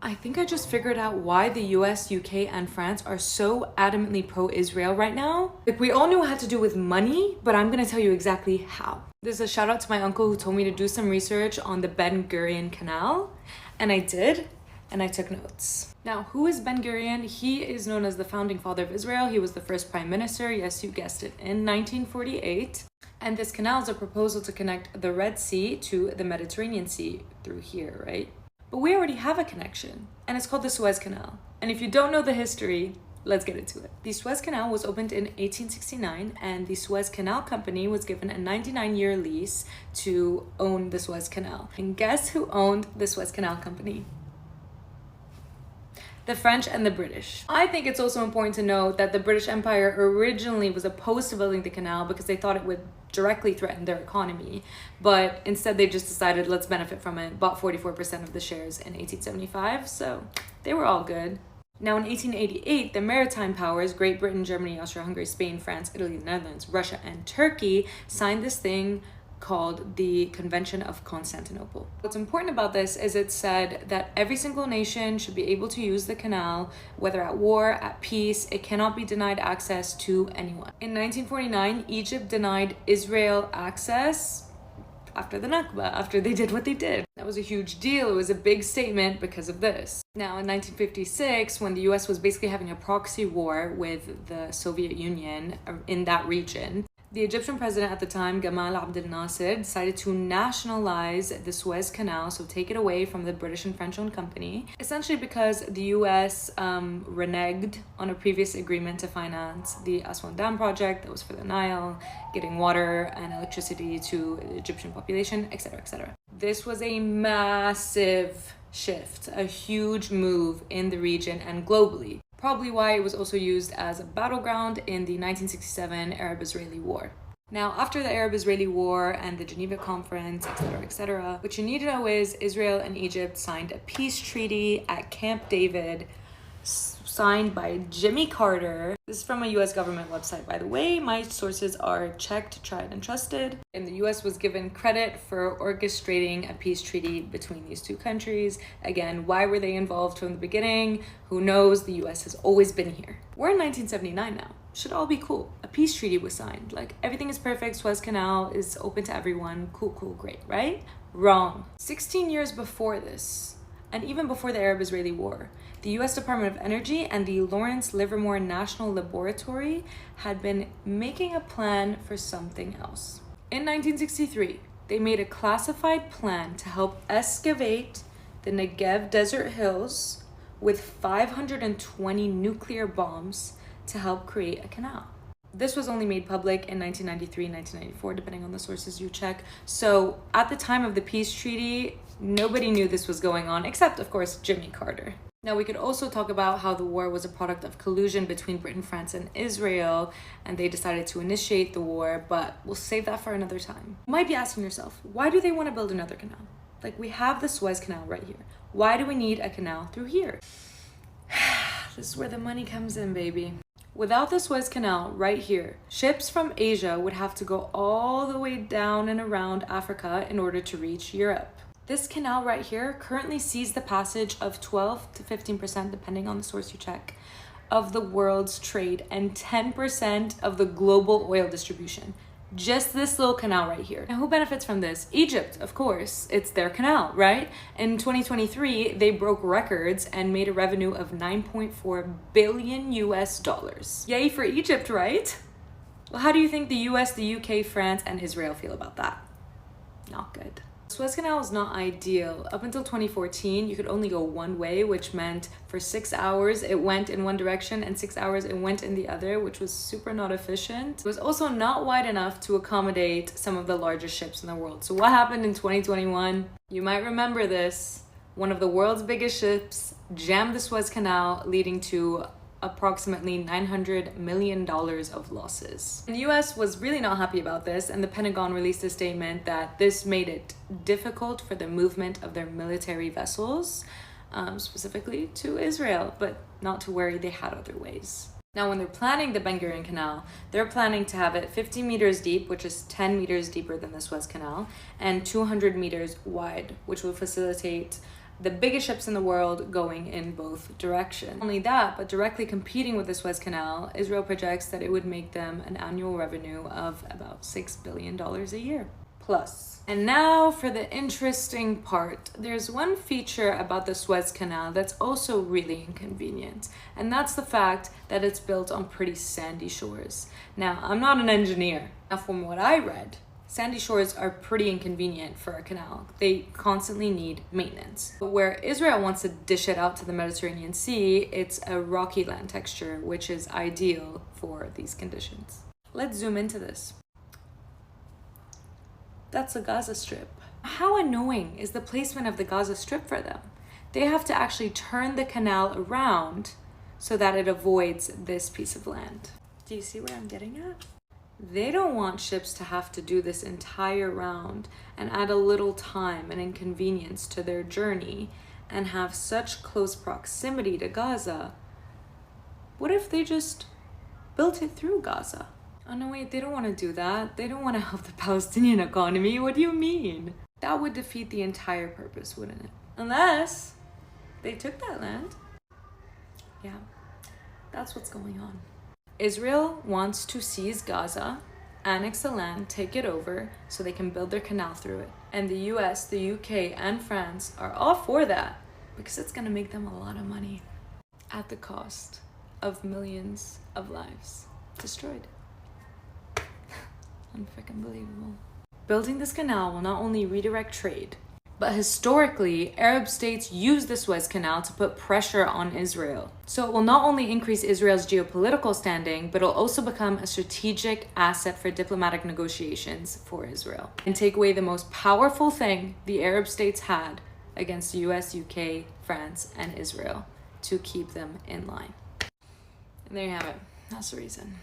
I think I just figured out why the US, UK, and France are so adamantly pro-Israel right now. Like, we all knew it had to do with money, but I'm gonna tell you exactly how. There's a shout out to my uncle who told me to do some research on the Ben Gurion Canal, and I did, and I took notes. Now, who is Ben Gurion? He is known as the founding father of Israel. He was the first prime minister, yes, you guessed it, in 1948. And this canal is a proposal to connect the Red Sea to the Mediterranean Sea through here, right? But we already have a connection, and it's called the Suez Canal. And if you don't know the history, let's get into it. The Suez Canal was opened in 1869, and the Suez Canal Company was given a 99-year lease to own the Suez Canal. And guess who owned the Suez Canal Company? The French and the British. I think it's also important to note that the British Empire originally was opposed to building the canal because they thought it would directly threaten their economy, but instead they just decided let's benefit from it, bought 44% of the shares in 1875, so they were all good. Now in 1888, the maritime powers, Great Britain, Germany, Austria-Hungary, Spain, France, Italy, the Netherlands, Russia, and Turkey signed this thing called the Convention of Constantinople. What's important about this is it said that every single nation should be able to use the canal, whether at war, at peace. It cannot be denied access to anyone. In 1949, Egypt denied Israel access after the Nakba, after they did what they did. That was a huge deal. It was a big statement because of this. Now, in 1956, when the US was basically having a proxy war with the Soviet Union in that region, the Egyptian president at the time, Gamal Abdel Nasser, decided to nationalize the Suez Canal, so take it away from the British and French-owned company, essentially because the US reneged on a previous agreement to finance the Aswan Dam project that was for the Nile, getting water and electricity to the Egyptian population, etc., etc. This was a massive shift, a huge move in the region and globally. Probably why it was also used as a battleground in the 1967 Arab-Israeli War. Now, after the Arab-Israeli War and the Geneva Conference, etc., what you need to know is Israel and Egypt signed a peace treaty at Camp David, signed by Jimmy Carter. This is from a US government website, by the way. My sources are checked, tried, and trusted. And the US was given credit for orchestrating a peace treaty between these two countries. Again, why were they involved from the beginning? Who knows? The US has always been here. We're in 1979 now. Should all be cool. A peace treaty was signed. Like, everything is perfect. Suez Canal is open to everyone. Cool, great, right? Wrong. 16 years before this, and even before the Arab-Israeli War, the US Department of Energy and the Lawrence Livermore National Laboratory had been making a plan for something else. In 1963, they made a classified plan to help excavate the Negev desert hills with 520 nuclear bombs to help create a canal. This was only made public in 1993, 1994, depending on the sources you check. So at the time of the peace treaty, nobody knew this was going on, except, of course, Jimmy Carter. Now, we could also talk about how the war was a product of collusion between Britain, France, and Israel, and they decided to initiate the war, but we'll save that for another time. You might be asking yourself, why do they want to build another canal? Like, we have the Suez Canal right here. Why do we need a canal through here? This is where the money comes in, baby. Without the Suez Canal right here, ships from Asia would have to go all the way down and around Africa in order to reach Europe. This canal right here currently sees the passage of 12 to 15%, depending on the source you check, of the world's trade and 10% of the global oil distribution. Just this little canal right here. And who benefits from this? Egypt, of course. It's their canal, right? In 2023, they broke records and made a revenue of 9.4 billion US dollars. Yay for Egypt, right? Well, how do you think the US, the UK, France, and Israel feel about that? Not good. Suez Canal is not ideal. Up until 2014, you could only go one way, which meant for 6 hours it went in one direction and 6 hours it went in the other, which was super not efficient. It was also not wide enough to accommodate some of the largest ships in the world. So what happened in 2021? You might remember this. One of the world's biggest ships jammed the Suez Canal, leading to approximately $900 million of losses. The US was really not happy about this, and the Pentagon released a statement that this made it difficult for the movement of their military vessels, specifically to Israel, but not to worry, they had other ways. Now, when they're planning the Ben Gurion Canal, they're planning to have it 50 meters deep, which is 10 meters deeper than the Suez Canal, and 200 meters wide, which will facilitate the biggest ships in the world going in both directions. Not only that, but directly competing with the Suez Canal, Israel projects that it would make them an annual revenue of about $6 billion a year. Plus. And now for the interesting part. There's one feature about the Suez Canal that's also really inconvenient, and that's the fact that it's built on pretty sandy shores. Now, I'm not an engineer. Now, from what I read, sandy shores are pretty inconvenient for a canal. They constantly need maintenance. But where Israel wants to dish it out to the Mediterranean Sea, it's a rocky land texture, which is ideal for these conditions. Let's zoom into this. That's the Gaza Strip. How annoying is the placement of the Gaza Strip for them? They have to actually turn the canal around so that it avoids this piece of land. Do you see where I'm getting at? They don't want ships to have to do this entire round and add a little time and inconvenience to their journey and have such close proximity to Gaza. What if they just built it through Gaza? Oh no, wait, they don't want to do that. They don't want to help the Palestinian economy. What do you mean? That would defeat the entire purpose, wouldn't it? Unless they took that land. Yeah, that's what's going on. Israel wants to seize Gaza, annex the land, take it over so they can build their canal through it. And the US, the UK, and France are all for that because it's going to make them a lot of money at the cost of millions of lives destroyed. Unfreaking believable. Building this canal will not only redirect trade, but historically, Arab states used the Suez Canal to put pressure on Israel. So it will not only increase Israel's geopolitical standing, but it'll also become a strategic asset for diplomatic negotiations for Israel and take away the most powerful thing the Arab states had against the US, UK, France, and Israel to keep them in line. And there you have it. That's the reason.